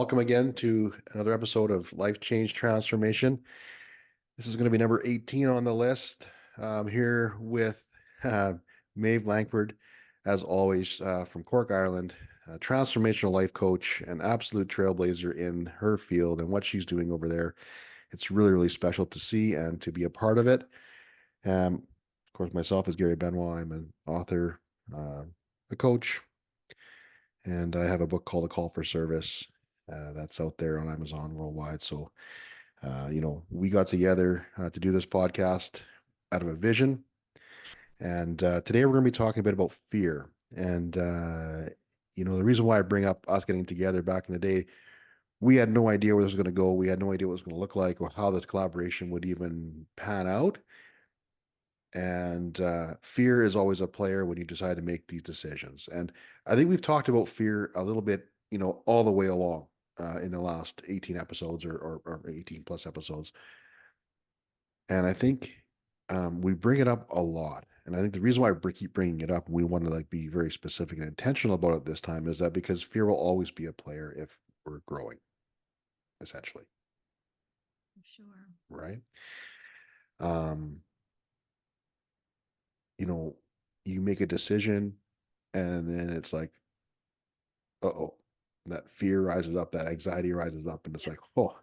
welcome again to another episode of Life Change Transformation. This is going to be number 18 on the list. I'm here with uh, Maeve Langford, as always, from Cork, Ireland, a transformational life coach, an absolute trailblazer in her field and what she's doing over there. It's really, really special to see and to be a part of it. Of course, myself is Gary Benoit. I'm an author, uh, a coach, and I have a book called A Call for Service that's out there on Amazon worldwide. So, we got together to do this podcast out of a vision. And today we're going to be talking a bit about fear. And, the reason why I bring up us getting together back in the day, we had no idea where this was going to go. We had no idea what it was going to look like or how this collaboration would even pan out. And fear is always a player when you decide to make these decisions. And I think we've talked about fear a little bit, all the way along in the last 18 episodes or 18 plus episodes. And I think we bring it up a lot. And I think the reason why we keep bringing it up, and we want to be very specific and intentional about it this time, is that because fear will always be a player if we're growing, essentially, Sure. right? Um, you know, you make a decision and then it's like, uh-oh, that fear rises up, that anxiety rises up, and it's like, oh,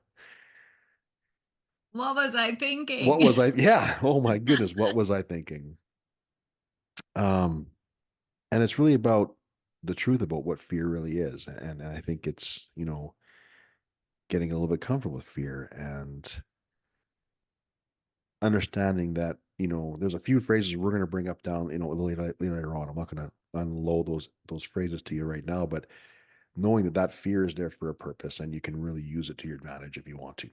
What was I what thinking? was I? Yeah, oh my goodness, what was I thinking? Um, and it's really about the truth about what fear really is, and I think it's getting a little bit comfortable with fear and understanding that there's a few phrases we're going to bring up down later on. I'm not going to unload those phrases to you right now, but knowing that fear is there for a purpose and you can really use it to your advantage if you want to.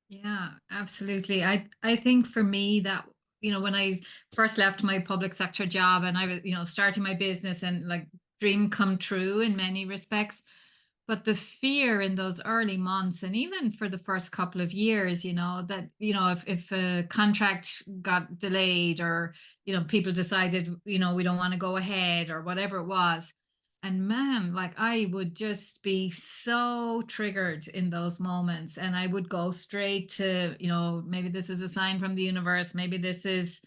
Yeah, absolutely. I think for me that when I first left my public sector job and I was starting my business and like dream come true in many respects, but the fear in those early months and even for the first couple of years, that if a contract got delayed or people decided we don't want to go ahead or whatever it was. And man, like I would just be so triggered in those moments. And I would go straight to, maybe this is a sign from the universe. Maybe this is,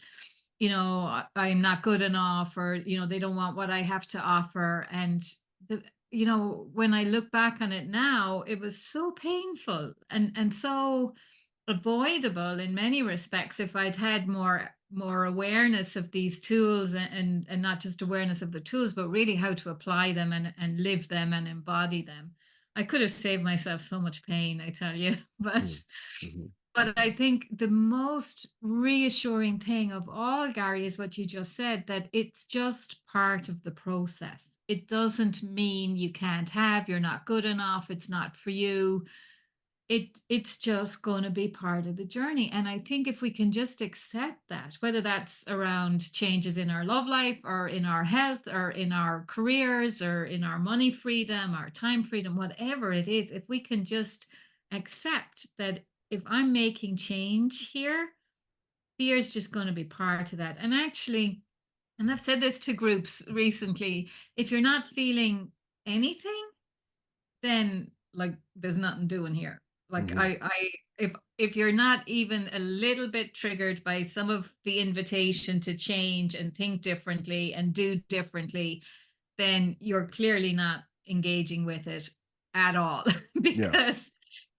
I'm not good enough, or, they don't want what I have to offer. And the, when I look back on it now, it was so painful and so avoidable in many respects if I'd had more awareness of these tools and not just awareness of the tools, but really how to apply them and live them and embody them. I could have saved myself so much pain, I tell you. But Mm, mhm. but I think the most reassuring thing of all, Gary, is what you just said, that it's just part of the process. It doesn't mean you can't have, you're not good enough, it's not for you. It's just going to be part of the journey. And I think if we can just accept that, whether that's around changes in our love life or in our health or in our careers or in our money freedom, our time freedom, whatever it is, if we can just accept that if I'm making change here, fear is just going to be part of that. And actually, and I've said this to groups recently, if you're not feeling anything, then like there's nothing doing here. Like Mhm. if you're not even a little bit triggered by some of the invitation to change and think differently and do differently, then you're clearly not engaging with it at all. Yeah.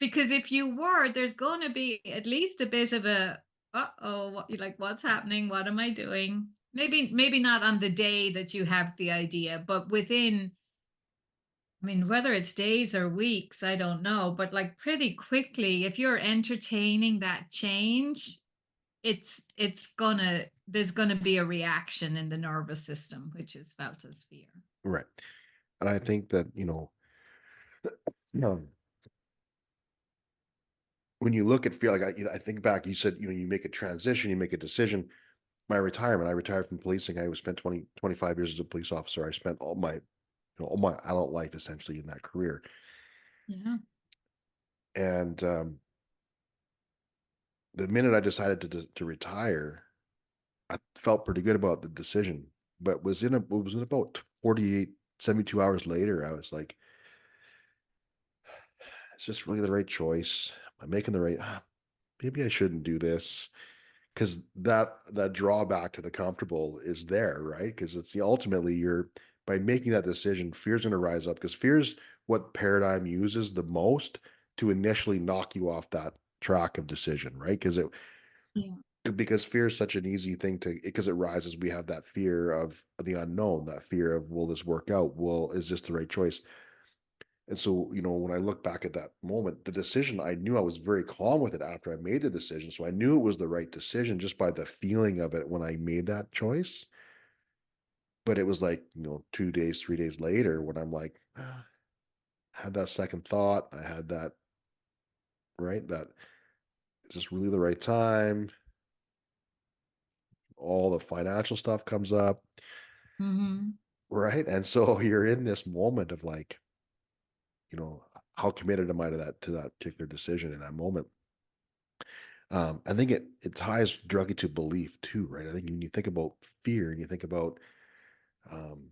Because if you were, there's going to be at least a bit of a what you like, what's happening, what am I doing? Maybe not on the day that you have the idea, but within, I mean, whether it's days or weeks, I don't know, but like pretty quickly, if you're entertaining that change, it's gonna there's gonna be a reaction in the nervous system, which is felt as fear. Right. And I think that, um, when you look at fear, like I think back, you said, you make a transition, you make a decision. My retirement, I retired from policing. I was spent 20, 25 years as a police officer. I spent all my adult life essentially in that career. Yeah. And the minute I decided to retire, I felt pretty good about the decision. But it was in about 48, 72 hours later, I was like, is this really the right choice? Am I making the right, maybe I shouldn't do this. Because that drawback to the comfortable is there, right? Because it's ultimately you're by making that decision, fear's going to rise up because fear's what paradigm uses the most to initially knock you off that track of decision, right? Yeah. Because fear is such an easy thing to because it rises. We have that fear of the unknown, that fear of will this work out? Will is this the right choice? And so, when I look back at that moment, the decision, I knew I was very calm with it after I made the decision. So I knew it was the right decision just by the feeling of it when I made that choice. But it was like, 2 days, 3 days later when I'm like, had that second thought. I had that, right? That is this really the right time? All the financial stuff comes up, Hmm. right? And so you're in this moment of like, you know, how committed am I to that particular decision in that moment? I think it ties directly to belief too, right? I think when you think about fear and you think about um,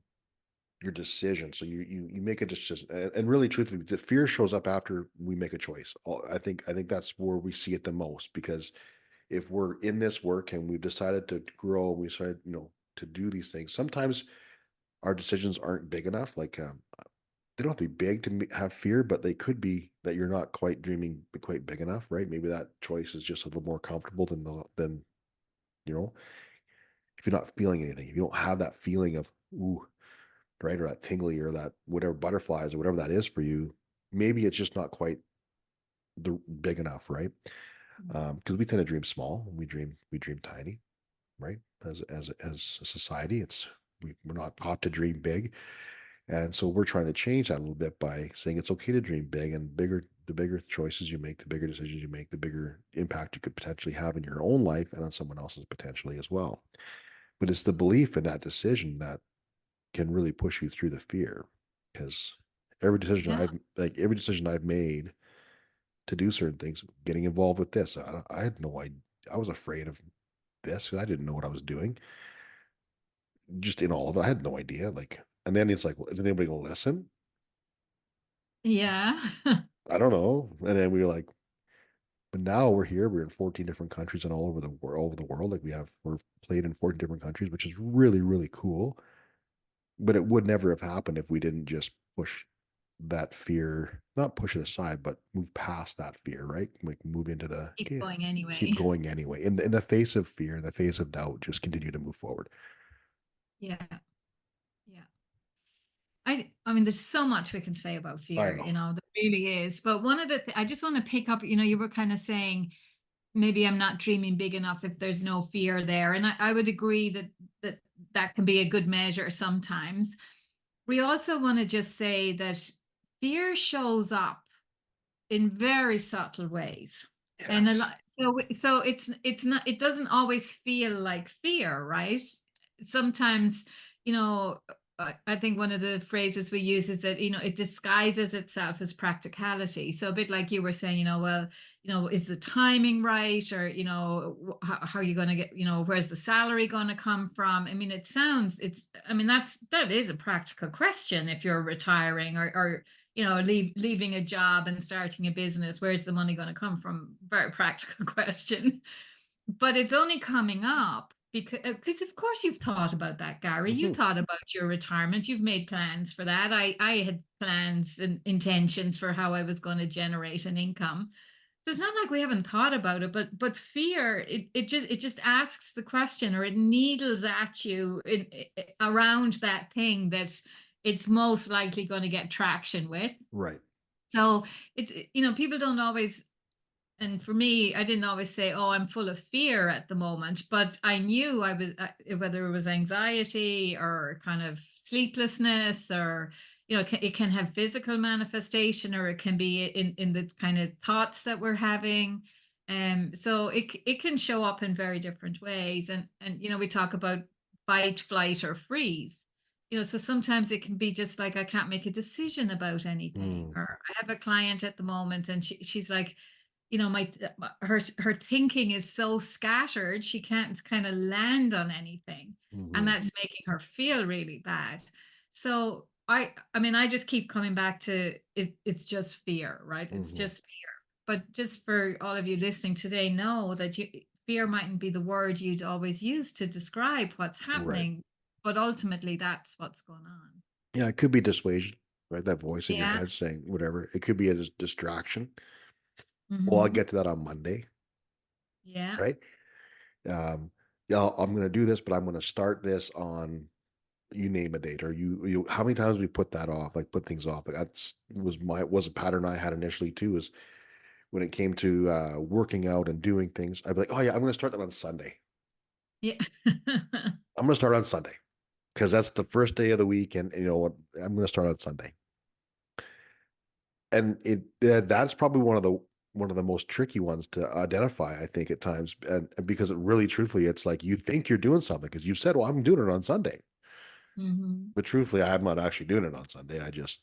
your decision, so you make a decision, and really, truthfully, the fear shows up after we make a choice. I think that's where we see it the most because if we're in this work and we've decided to grow, we decided, to do these things. Sometimes our decisions aren't big enough. Like they don't have to be big to have fear, but they could be that you're not quite dreaming quite big enough, right? Maybe that choice is just a little more comfortable than you know if you're not feeling anything, if you don't have that feeling of ooh, right, or that tingly or that whatever butterflies or whatever that is for you, maybe it's just not quite the big enough, right? Because we tend to dream small, we dream tiny, right? As a society, we're not taught to dream big, and so we're trying to change that a little bit by saying it's okay to dream big and bigger. The bigger choices you make, the bigger decisions you make, the bigger impact you could potentially have in your own life and on someone else's potentially as well. But it's the belief in that decision that can really push you through the fear because Yeah. every decision I've made to do certain things, getting involved with this, I had no idea. I was afraid of this 'cause I didn't know what I was doing. Just in all of it, I had no idea. Like, and then it's like, well, is anybody going to listen? Yeah. I don't know. And then we were like, but now we're here. We're in 14 different countries and all over the world. Like we're played in 14 different countries, which is really, really cool. But it would never have happened if we didn't just push that fear, not push it aside, but move past that fear, right? Like move into the Keep okay, going keep anyway. going anyway. In the face of fear, in the face of doubt, just continue to move forward. Yeah. Yeah. I mean, there's so much we can say about I fear, know. there really is. But one of the, I just want to pick up, you were kind of saying, maybe I'm not dreaming big enough if there's no fear there. And I would agree that that can be a good measure sometimes. We also want to just say that fear shows up in very subtle ways. And a Yes. lot, so it's not, it doesn't always feel like fear, right? Sometimes, you know, I think one of the phrases we use is that, it disguises itself as practicality. So a bit like you were saying, well, is the timing right? Or, how are you going to get, where's the salary going to come from? I mean, I mean, that is a practical question if you're retiring or leaving a job and starting a business. Where's the money going to come from? Very practical question. But it's only coming up because of course you've thought about that, Gary. You Mhm. thought about your retirement. You've made plans for that. I had plans and intentions for how I was going to generate an income. So it's not like we haven't thought about it, but fear, it just asks the question, or it needles at you around that thing that it's most likely going to get traction with. Right. So people don't always, and for me, I didn't always say, "Oh, I'm full of fear at the moment," but I knew I was, whether it was anxiety or kind of sleeplessness, or it can have physical manifestation, or it can be in the kind of thoughts that we're having. So it can show up in very different ways, and we talk about fight, flight, or freeze. So sometimes it can be just like I can't make a decision about anything, Mm, or I have a client at the moment, and she's like, my her thinking is so scattered, she can't kind of land on anything, and mhm. that's making her feel really bad. So I mean, I just keep coming back to it. It's just fear, right? It's Mhm. just fear. But just for all of you listening today, know that fear mightn't be the word you'd always use to describe what's Right. happening, but ultimately that's what's going on. Yeah, it could be dissuasion, right? That voice in your Yeah. head saying whatever. It could be a distraction. Well, I'll Hmm. get to that on Monday, Yeah. right? Yeah, I'm going to do this, but I'm going to start this on you name a date, or you. How many times we put that off, like put things off? Like that's was a pattern I had initially too. Is when it came to working out and doing things, I'd be like, oh yeah, I'm going to start that on Sunday. Yeah. I'm going to start on Sunday because that's the first day of the week, and you know what? I'm going to start on Sunday. And that's probably one of the most tricky ones to identify, I think, at times, and because it really, truthfully, it's like you think you're doing something because you said, "Well, I'm doing it on Sunday," Hmm. but truthfully, I'm not actually doing it on Sunday. I just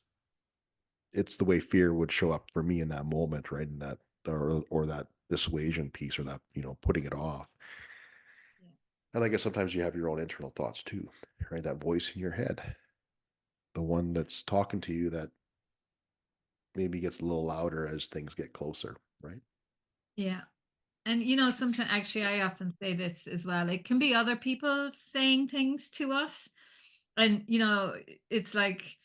it's the way fear would show up for me in that moment, right? In that or that dissuasion piece, or that putting it off. Yeah. And I guess sometimes you have your own internal thoughts too, right? That voice in your head, the one that's talking to you that maybe gets a little louder as things get closer, right? Yeah. And sometimes actually I often say this as well. It can be other people saying things to us. And it's like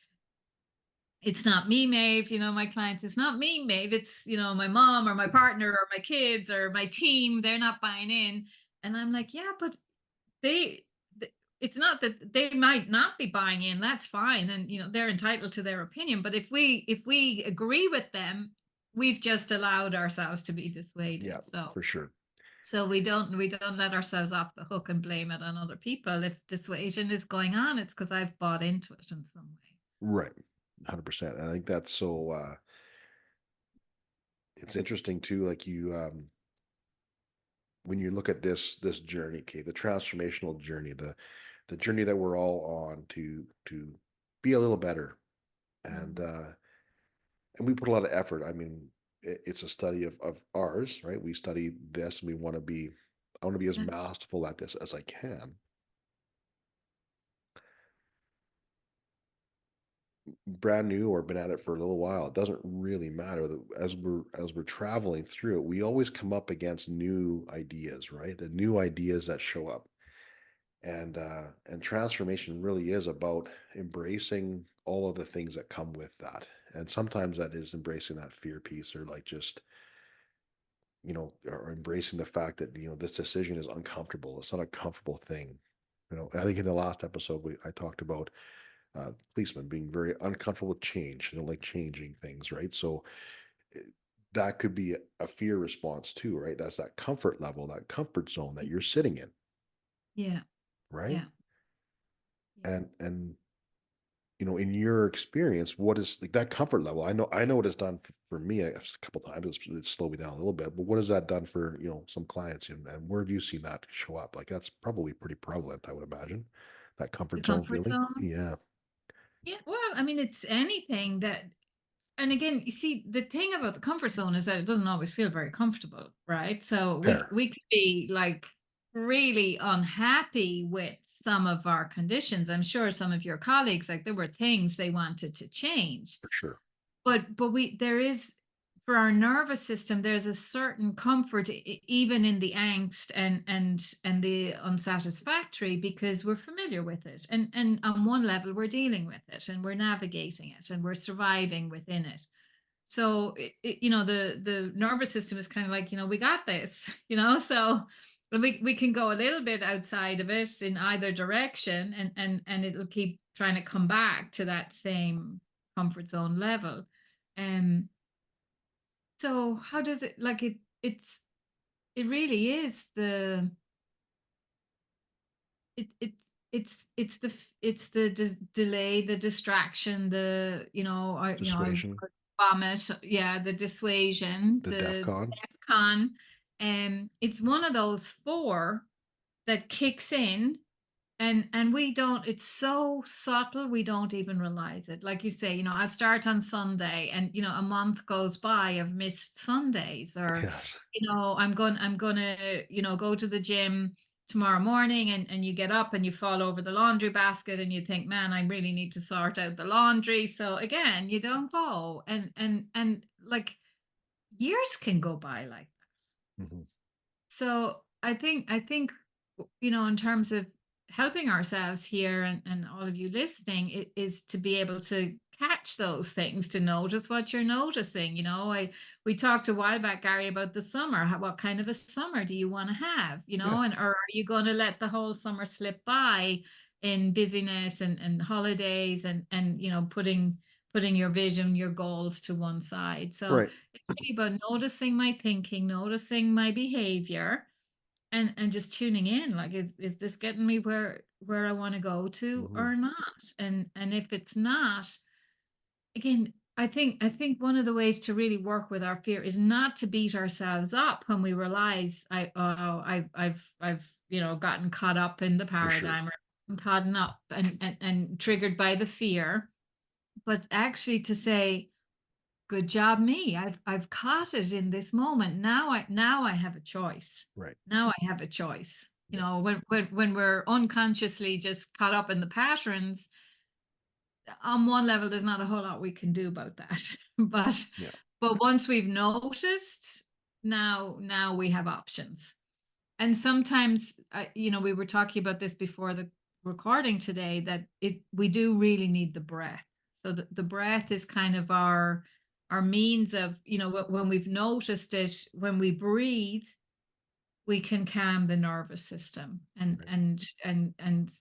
it's not me, Maeve, my clients, it's not me, Maeve. It's, my mom or my partner or my kids or my team. They're not buying in. And I'm like, yeah, but they, it's not that they might not be buying in. That's fine. And, they're entitled to their opinion. But if we agree with them, we've just allowed ourselves to be Yeah, dissuaded. So, for sure. we don't let ourselves off the hook and blame it on other people. If dissuasion is going on, it's because I've bought into it in some way. Right. 100%. I think that's so it's interesting too, like when you look at this journey, okay, the transformational journey, the journey that we're all on to be a little better. And Mm. uh and we put a lot of effort. I mean, it's a study of ours, right? We study this and I want to be as Yeah. masterful at this as I can. Brand new or been at it for a little while, it doesn't really matter. As we're traveling through it, we always come up against new ideas, right? The new ideas that show up. And transformation really is about embracing all of the things that come with that. And sometimes that is embracing that fear piece, or like just, or embracing the fact that, this decision is uncomfortable. It's not a comfortable thing. I think in the last episode I talked about policemen being very uncomfortable with change. They don't like changing things, right? So eh, that could be a fear response too, right? That's that comfort level, that comfort zone that you're sitting in, Yeah. right? Yeah. Yeah. And in your experience, what is like that comfort level? I know what it's done for me a couple times. It's slowed me down a little bit, but what has that done for some clients, and where have you seen that show up? Like that's probably pretty prevalent, I would imagine. That The comfort zone comfort feeling. zone. Yeah. Yeah. Well, I mean, it's anything that, and again, you see, the thing about the comfort zone is that it doesn't always feel very comfortable, right? So we Fair. we could be like really unhappy with some of our conditions. I'm sure some of your colleagues, like there were things they wanted to change. For sure. But we there is, for our nervous system, there's a certain comfort even in the angst and the unsatisfactory, because we're familiar with it, and on one level we're dealing with it and we're navigating it and we're surviving within it. So the nervous system is kind of like, we got this, so we can go a little bit outside of it in either direction, and it'll keep trying to come back to that same comfort zone level. um so how does it, like, it really is the it it's the delay, the distraction, the I Dissuasion, vomit, yeah, the dissuasion, the DEF the CON. con. It's one of those four that kicks in, and we don't, it's so subtle we don't even realize it. Like you say, I'll start on Sunday, and a month goes by, I've missed Sundays, or Yes. I'm going to go to the gym tomorrow morning, and you get up and you fall over the laundry basket and you think, man, I really need to sort out the laundry. So again, you don't go, and like years can go by like that. Mhm. So I think in terms of helping ourselves here, and all of you listening, it is to be able to catch those things, to notice what you're noticing. I We talked a while back, Gary, about the summer. What kind of a summer do you want to have? Yeah, And or are you going to let the whole summer slip by in busyness and holidays, and putting your vision, your goals to one side. So right. it's really about noticing my thinking, noticing my behavior, and just tuning in. Like, is this getting me where I want to go to Mhm. or not? And if it's not, again, I think one of the ways to really work with our fear is not to beat ourselves up when we realize I've gotten caught up in the For sure. paradigm, or caught up and triggered by the fear, but actually to say, good job me. I've caught it in this moment. Now I have a choice. Right. Now I have a choice. Yeah. When we're unconsciously just caught up in the patterns, on one level, there's not a whole lot we can do about that. but Yeah. but once we've noticed, now we have options. And sometimes, we were talking about this before the recording today, that we do really need the breath. So the breath is kind of our means of, when we've noticed it, when we breathe, we can calm the nervous system, and Right. and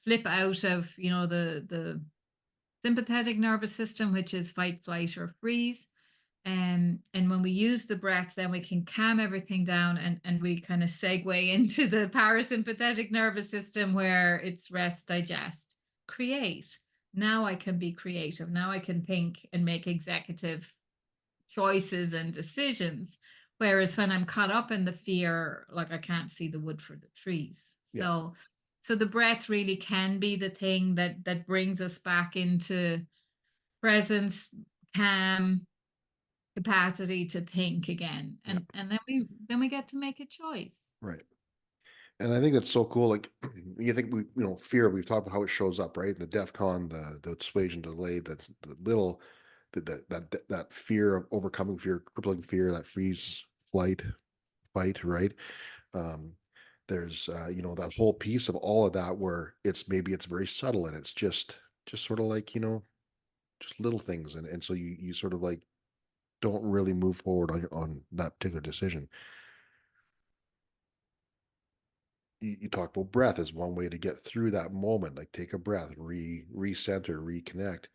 flip out of, the sympathetic nervous system, which is fight, flight, or freeze. And when we use the breath, then we can calm everything down, and we kind of segue into the parasympathetic nervous system, where it's rest, digest, create. Now I can be creative. Now I can think and make executive choices and decisions. Whereas when I'm caught up in the fear, like, I can't see the wood for the trees. Yeah. So the breath really can be the thing that brings us back into presence, calm, capacity to think again. Yeah. And then we get to make a choice. Right. And I think that's so cool. Like you think fear, we've talked about how it shows up, right? The DEF CON, the dissuasion delay, that's the little that fear of overcoming fear, crippling fear, that freeze, flight, fight, right? Um, there's that whole piece of all of that where it's very subtle, and it's just sort of like, just little things, and so you sort of like don't really move forward on that particular decision. You talk about breath as one way to get through that moment, like take a breath, recenter, reconnect.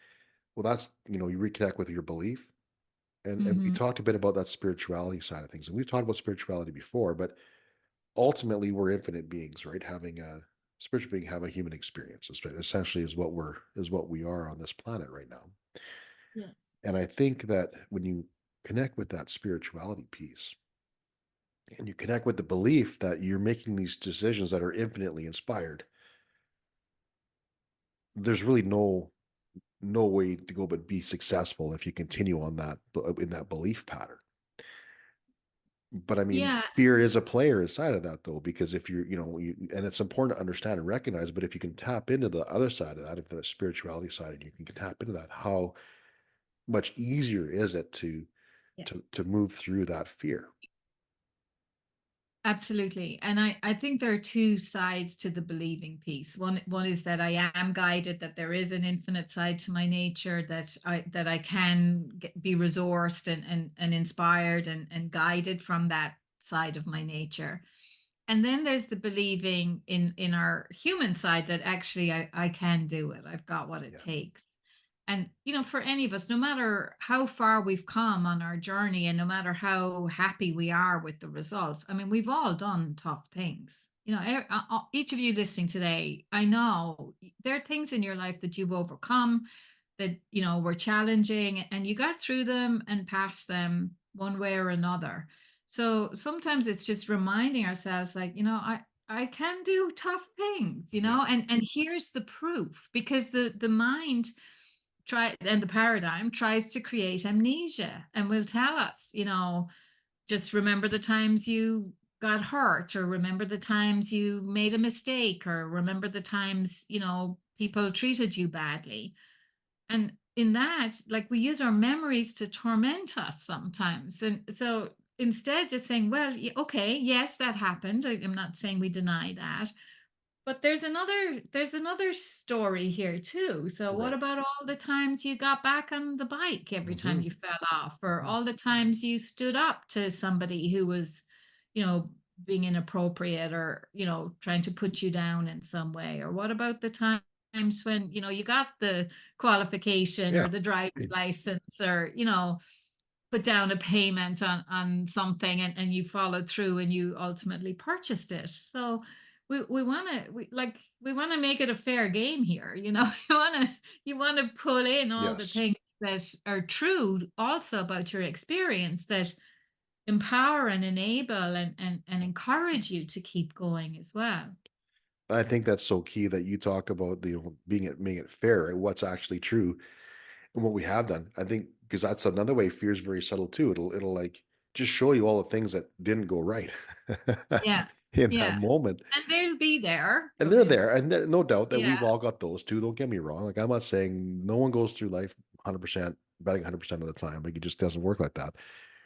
Well, that's, you reconnect with your belief. And we Hmm. talked a bit about that spirituality side of things. And we've talked about spirituality before, but ultimately we're infinite beings, right? Having a spiritual being have a human experience, essentially is what we are on this planet right now. Yes. And I think that when you connect with that spirituality piece, and you connect with the belief that you're making these decisions that are infinitely inspired, there's really no way to go but be successful if you continue on in that belief pattern. But I mean, Yeah, fear is a player inside of that, though, because if and it's important to understand and recognize, but if you can tap into the other side of that, if the spirituality side, and you can tap into that, how much easier is it to yeah. move through that fear? Absolutely. And I think there are two sides to the believing piece. One is that I am guided, that there is an infinite side to my nature, that I can be resourced and inspired and guided from that side of my nature. And then there's the believing in our human side, that actually I can do it. I've got what it Yeah. takes. And, for any of us, no matter how far we've come on our journey, and no matter how happy we are with the results, I mean, we've all done tough things. Each of you listening today, I know there are things in your life that you've overcome, that, were challenging, and you got through them and past them one way or another. So sometimes it's just reminding ourselves, like, I can do tough things, Yeah. and here's the proof, because the mind and the paradigm tries to create amnesia, and will tell us, just remember the times you got hurt, or remember the times you made a mistake, or remember the times, people treated you badly. And in that, like, we use our memories to torment us sometimes. And so instead, just saying, well, okay, yes, that happened. I'm not saying we deny that, but there's another story here too. So what Right. about all the times you got back on the bike every time Hmm. you fell off, or Hmm. all the times you stood up to somebody who was, you know, being inappropriate, or, trying to put you down in some way? Or what about the times when, you got the qualification Yeah. or the driver's license, or, put down a payment on something, and you followed through and you ultimately purchased it. So we want to we want to make it a fair game here. You want to pull in all the Yes. things that are true also about your experience, that empower and enable and encourage you to keep going as well. I think that's so key that you talk about making it fair, right? What's actually true and what we have done. I think because that's another way fear is very subtle too. It'll like just show you all the things that didn't go right Yeah. in that Yeah. moment. And they'll be there. And I they're mean, there, and no doubt that yeah. we've all got those too. Don't get me wrong. Like I'm not saying no one goes through life 100% betting 100% of the time. Like it just doesn't work like that.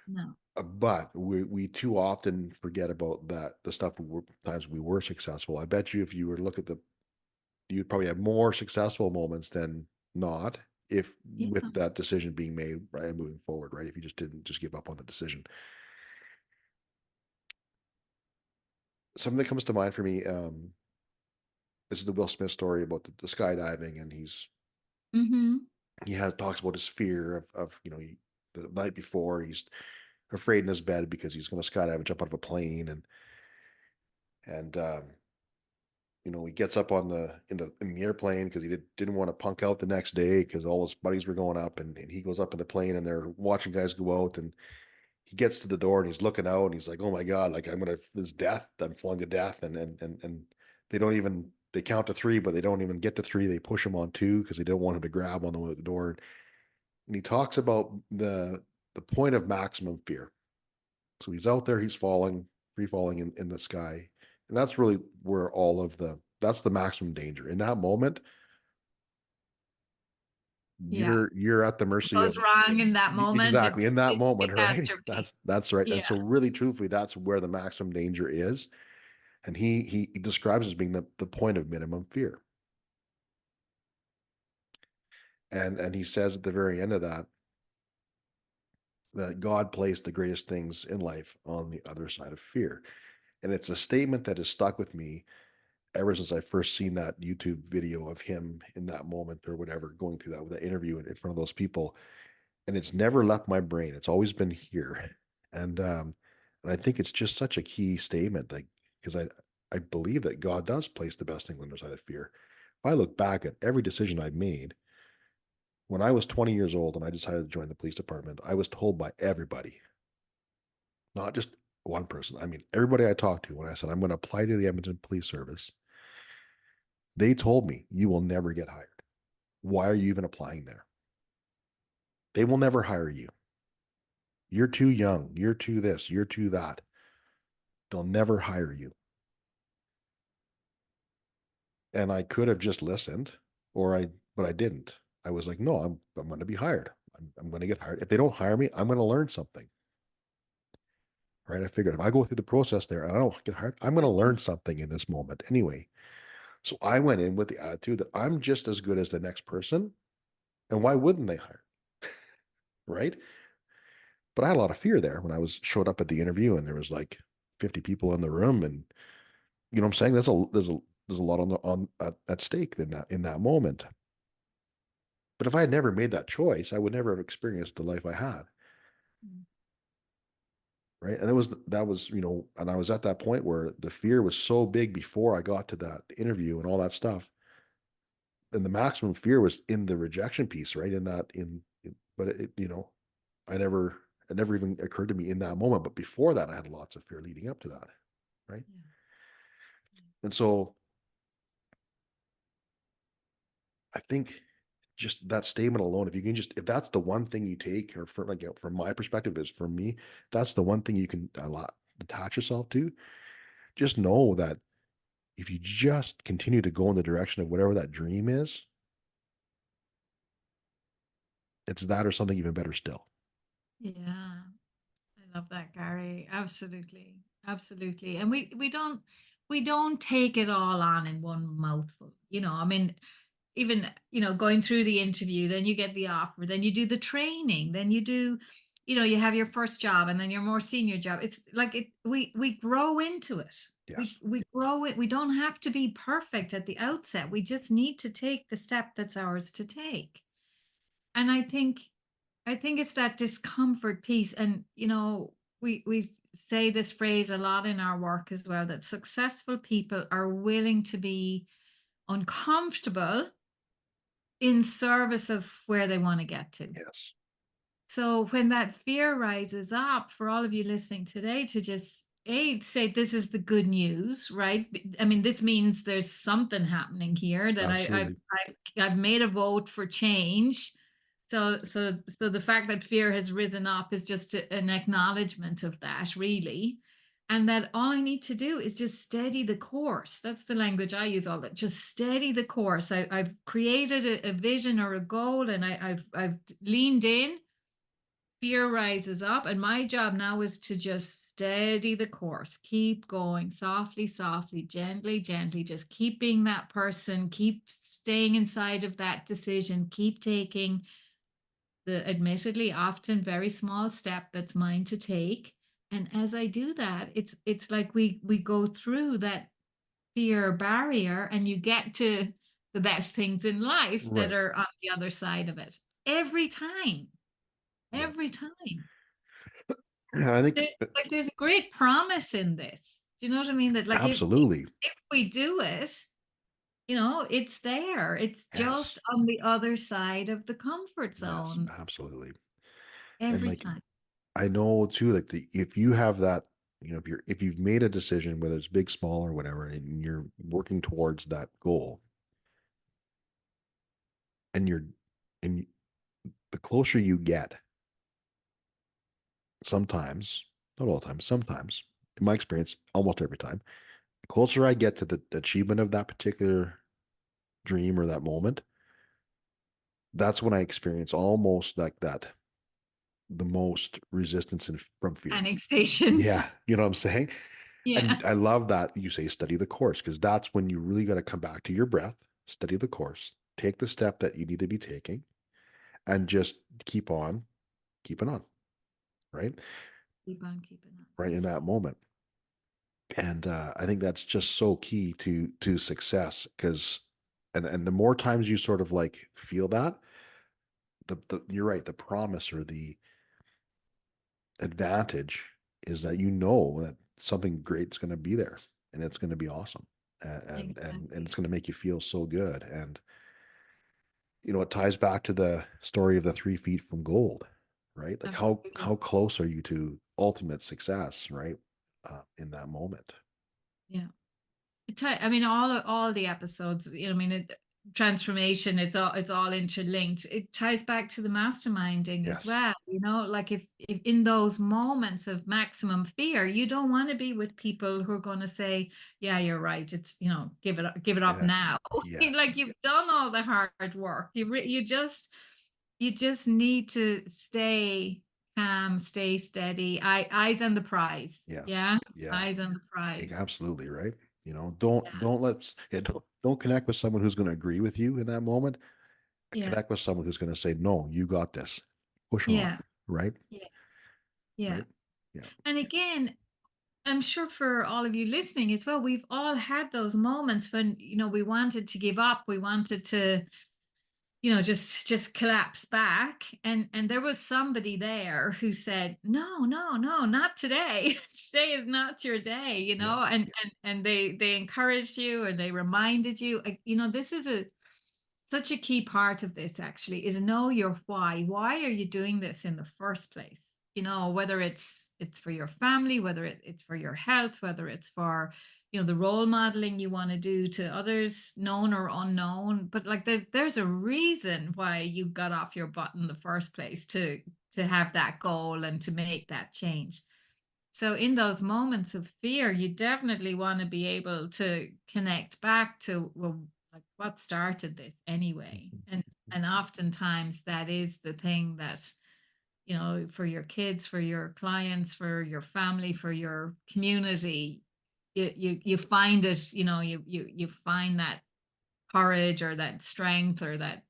No. But we too often forget about that the stuff times we were successful. I bet you if you were to look at you'd probably have more successful moments than not if Yeah. with that decision being made, right, and moving forward, right? If you just didn't just give up on the decision. Something that comes to mind for me, this is the Will Smith story about the skydiving, and Mhm. he has talks about his fear of the night before he's afraid in his bed because he's going to skydive and jump out of a plane, and he gets up on the airplane because he didn't want to punk out the next day because all his buddies were going up, and he goes up in the plane and they're watching guys go out, and he gets to the door and he's looking out and he's like, oh my god, like this death, I'm falling to death, and they don't even they count to three, but they don't even get to three. They push him on two because they don't want him to grab on the way out the door. And he talks about the point of maximum fear. So he's out there, he's falling, free falling in the sky. And that's really where that's the maximum danger. In that moment, Yeah. you're at the mercy Goes of wrong in that moment, exactly in that it's moment, right? catastrophe. That's right. And Yeah. so really truthfully, that's where the maximum danger is. And he describes as being the point of minimum fear. And he says at the very end of that God placed the greatest things in life on the other side of fear. And it's a statement that has stuck with me ever since I first seen that YouTube video of him in that moment or whatever, going through that with that interview in front of those people. And it's never left my brain. It's always been here. And I think it's just such a key statement, like because I believe that God does place the best thing on the other side of fear. If I look back at every decision I've made, when I was 20 years old and I decided to join the police department, I was told by everybody, not just one person. I mean, everybody I talked to when I said I'm going to apply to the Edmonton Police Service, they told me you will never get hired. Why are you even applying there? They will never hire you. You're too young. You're too this. You're too that. They'll never hire you. And I could have just listened, but I didn't. I was like, no, I'm going to be hired. I'm going to get hired. If they don't hire me, I'm going to learn something. Right? I figured if I go through the process there and I don't get hired, I'm going to learn something in this moment anyway. So I went in with the attitude that I'm just as good as the next person. And why wouldn't they hire? Right? But I had a lot of fear there when I showed up at the interview and there was like 50 people in the room, and you know what I'm saying? There's a lot at stake in that moment. But if I had never made that choice, I would never have experienced the life I had. Mm. Right. And that was, and I was at that point where the fear was so big before I got to that interview and all that stuff. And the maximum fear was in the rejection piece, right? But it never even occurred to me in that moment. But before that, I had lots of fear leading up to that. Right. Yeah. And so I think just that statement alone, if that's the one thing you take, or from my perspective is for me, that's the one thing you can a lot. attach yourself to, just know that if you just continue to go in the direction of whatever that dream is, it's that or something even better still. Yeah. I love that, Gary. Absolutely. Absolutely. And we don't take it all on in one mouthful. I mean, even, going through the interview, then you get the offer, then you do the training, then you have your first job and then your more senior job. It's like we grow into it. Yes. We grow it. We don't have to be perfect at the outset. We just need to take the step that's ours to take. And I think it's that discomfort piece. And we say this phrase a lot in our work as well, that successful people are willing to be uncomfortable in service of where they want to get to. Yes. So when that fear rises up, for all of you listening today, to just say this is the good news, right? I mean, this means there's something happening here, that Absolutely. I've made a vote for change. So the fact that fear has risen up is just an acknowledgement of that, really. And that all I need to do is just steady the course. That's the language I use all that. Just steady the course. I've created a vision or a goal, and I've leaned in. Fear rises up, and my job now is to just steady the course, keep going softly, softly, gently, gently, just keep being that person, keep staying inside of that decision, keep taking the admittedly often very small step that's mine to take. And as I do that, it's like we go through that fear barrier, and you get to the best things in life that Right. are on the other side of it. Every time. Yeah. Every time. I think There's a great promise in this. Do you know what I mean? That, like, absolutely. if we do it, it's there. It's Yes. just on the other side of the comfort Yes. zone Absolutely. And every like time. I know too, like if you have that, if you've made a decision, whether it's big, small, or whatever, and you're working towards that goal, and the closer you get, sometimes, not all the time, sometimes, in my experience, almost every time, the closer I get to the achievement of that particular dream or that moment, that's when I experience almost like that, the most resistance from fear. Panic stations. Yeah, you know what I'm saying? Yeah. And I love that you say study the course, because that's when you really got to come back to your breath, study the course, take the step that you need to be taking, and just keeping on, right? Keep on keeping on. Right in that moment. And I think that's just so key to success, because and the more times you sort of like feel that, the you're right, the promise or the advantage is that you know that something great's going to be there, and it's going to be awesome, and Exactly. it's going to make you feel so good. And it ties back to the story of the 3 feet from gold, right? Like Absolutely. how close are you to ultimate success, right? In that moment. Yeah. I mean, all the episodes, I mean, transformation, it's all interlinked. It ties back to the masterminding as Yes. well. Like, if in those moments of maximum fear, you don't want to be with people who are going to say, "Yeah, you're right. It's give it up Yes. now." Like, Yes. you've done all the hard work. You just need to stay calm, stay steady. Eyes on the prize. Yes. Yeah, Yeah. eyes on the prize. Absolutely, right? Yeah. Don't connect with someone who's going to agree with you in that moment. Yeah. Connect with someone who's going to say, "No, you got this. Push on." Yeah. Right? Yeah. Yeah. Right? Yeah. And again, I'm sure for all of you listening as well, we've all had those moments when, we wanted to give up. We wanted to, just collapse back. And there was somebody there who said, "No, no, no, not today. Today is not your day," Yeah. and they encouraged you, or they reminded you, this is such a key part of this, actually, is know your why. Why are you doing this in the first place? Whether it's for your family, whether it's for your health, whether it's for, the role modeling you want to do to others, known or unknown. But, like, there's a reason why you got off your butt in the first place to have that goal and to make that change. So in those moments of fear, you definitely want to be able to connect back to, well, like what started this anyway. And oftentimes that is the thing that, for your kids, for your clients, for your family, for your community, you find it, you find that courage or that strength or that,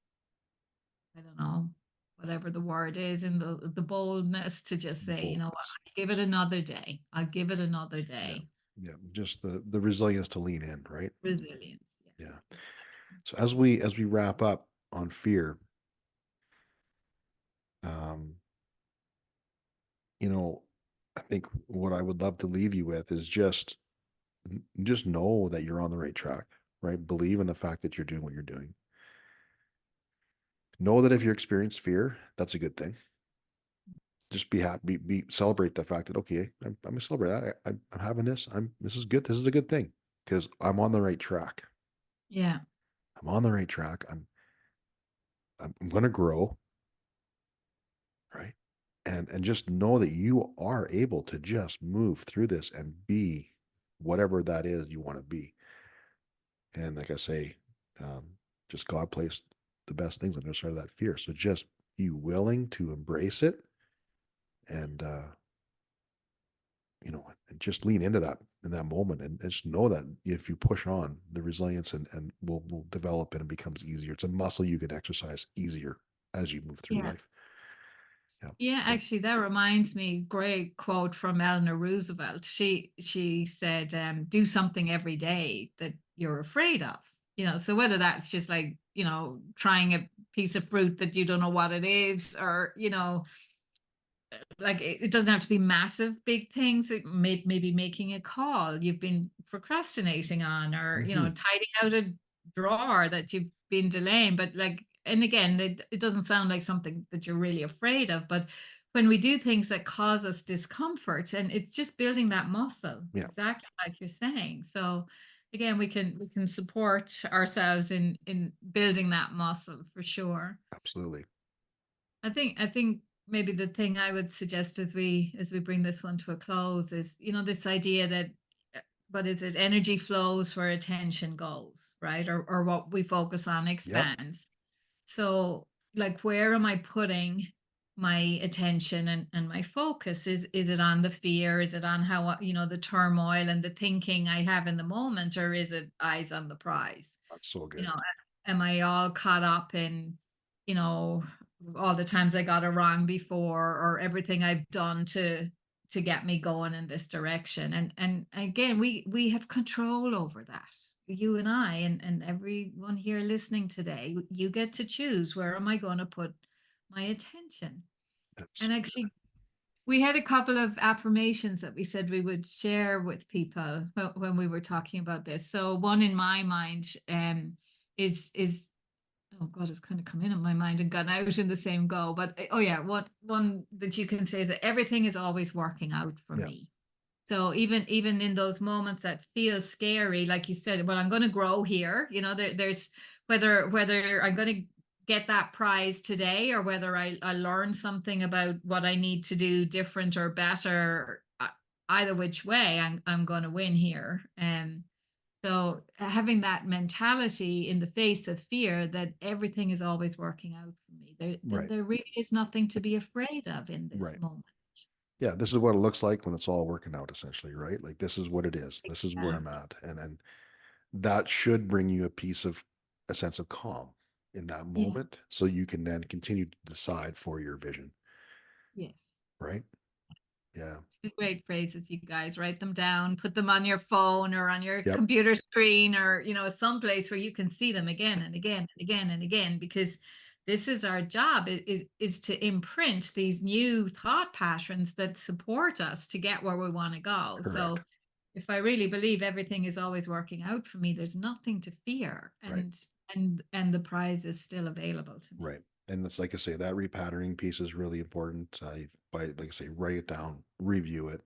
I don't know, whatever the word is, and the boldness to just say, you know what, Boldness. I'll give it another day. I'll give it another Yeah. day. Yeah. Just the resilience to lean in, right? Resilience. Yeah. Yeah. So as we wrap up on fear, um, you know, I think what I would love to leave you with is just know that you're on the right track, right? Believe in the fact that you're doing what you're doing. Know that if you experience fear, that's a good thing. Just be happy, celebrate the fact that okay, I'm gonna celebrate. I'm having this. This is good. This is a good thing because I'm on the right track. Yeah. I'm on the right track. I'm going to grow, right? And just know that you are able to just move through this and be whatever that is you want to be. And like I say, just God placed the best things on the other side of that fear. So just be willing to embrace it and and just lean into that in that moment and just know that if you push on, the resilience and will develop and it becomes easier. It's a muscle you can exercise easier as you move through Yeah. life. Yeah. Yeah, So actually, that reminds me, great quote from Eleanor Roosevelt. She said, "Do something every day that you're afraid of." So whether that's just like trying a piece of fruit that you don't know what it is, or like it doesn't have to be massive, big things. It maybe making a call you've been procrastinating on, or mhm, tidying out a drawer that you've been delaying. But like, and again, it doesn't sound like something that you're really afraid of. But when we do things that cause us discomfort, and it's just building that muscle, yeah, exactly like you're saying. So again, we can support ourselves in building that muscle for sure. absolutely. I think maybe the thing I would suggest as we bring this one to a close is, this idea that what is it, energy flows where attention goes, right? Or what we focus on Yep, expands. So like, where am I putting my attention and my focus? Is it on the fear? Is it on how the turmoil and the thinking I have in the moment, or is it eyes on the prize? that's so you know good. am I all caught up in you know all the times I got it wrong before, or everything I've done to get me going in this direction? And again, we have control over that, you and I, and everyone here listening today. You get to choose, where am I going to put my attention? That's And actually, we had a couple of affirmations that we said we would share with people when we were talking about this. So one in my mind, is oh god, it's kind of come in my mind and gone out in the same go. But oh yeah, what one that you can say is that everything is always working out for yeah, me. So even in those moments that feel scary, like you said, well, I'm going to grow here. There's whether I'm going to get that prize today, or whether I learn something about what I need to do different or better. Either which way, I'm going to win here. So having that mentality in the face of fear, that everything is always working out for me. Then right, there really is nothing to be afraid of in this right. moment. Yeah, this is what it looks like when it's all working out essentially, right? Like this is what it is. This is where I'm Exactly. at. And that should bring you a sense of calm in that Yeah. moment so you can then continue to decide for your vision, Yes. right? Yeah. Two great phrases, you guys. Write them down, put them on your phone or on your Yep. computer screen, or someplace where you can see them again and again and again and again, because this is our job, is to imprint these new thought patterns that support us to get where we want to go. Correct. So if I really believe everything is always working out for me, there's nothing to fear, Right. and the prize is still available to me. Right. And it's like I say, that repatterning piece is really important. By like I say, write it down, review it,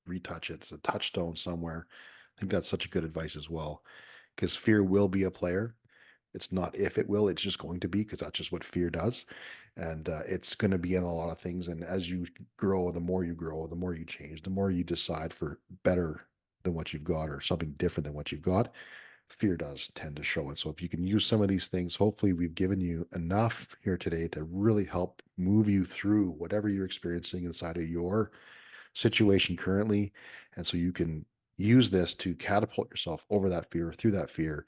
retouch it. It's a touchstone somewhere. I think that's such a good advice as well. Because fear will be a player. It's not if it will, it's just going to be because that's just what fear does. And it's going to be in a lot of things. And as you grow, the more you change, the more you decide for better than what you've got or something different than what you've got, fear does tend to show it. So if you can use some of these things, hopefully we've given you enough here today to really help move you through whatever you're experiencing inside of your situation currently. And so you can use this to catapult yourself over that fear, through that fear,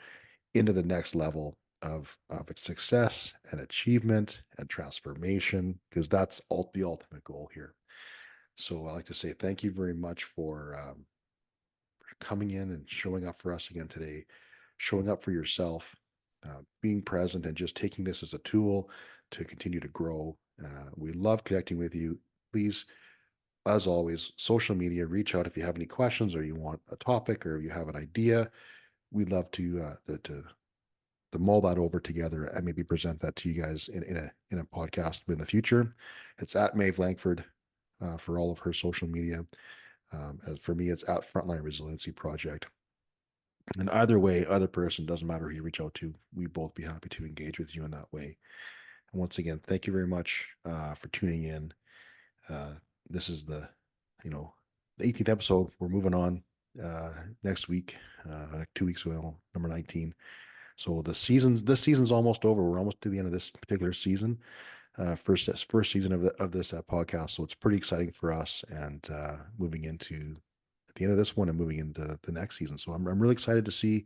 into the next level of success and achievement and transformation, because that's the ultimate goal here. So I like to say thank you very much for coming in and showing up for us again today, showing up for yourself, being present, and just taking this as a tool to continue to grow. We love connecting with you. Please, as always, social media, reach out if you have any questions or you want a topic or you have an idea. We'd love to mull that over together and maybe present that to you guys in a podcast in the future. It's at Maeve Langford for all of her social media. As for me, it's at Frontline Resiliency Project. And either way, either person, doesn't matter who you reach out to, we both be happy to engage with you in that way. And once again, thank you very much for tuning in. Uh, this is the 18th episode. We're moving on next week, like 2 weeks ago, number 19. So this season's almost over. We're almost to the end of this particular season, first season of this podcast. So it's pretty exciting for us, and moving into at the end of this one and moving into the next season. So I'm really excited to see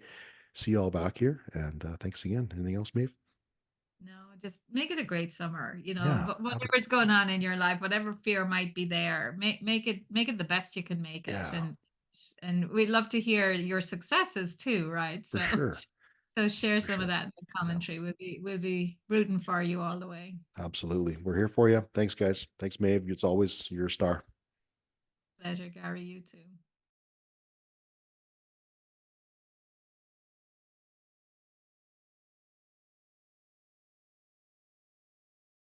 you all back here. And thanks again. Anything else, Maeve? No, just make it a great summer, Yeah, whatever's going on in your life, whatever fear might be there, make it the best you can make it. yeah, And we'd love to hear your successes too, right? for sure, So share for some of sure. that in the Yeah, commentary. We'll be rooting for you all the way. absolutely. We're here for you. Thanks, guys. Thanks, Maeve. It's always your star. Pleasure, Gary. You too.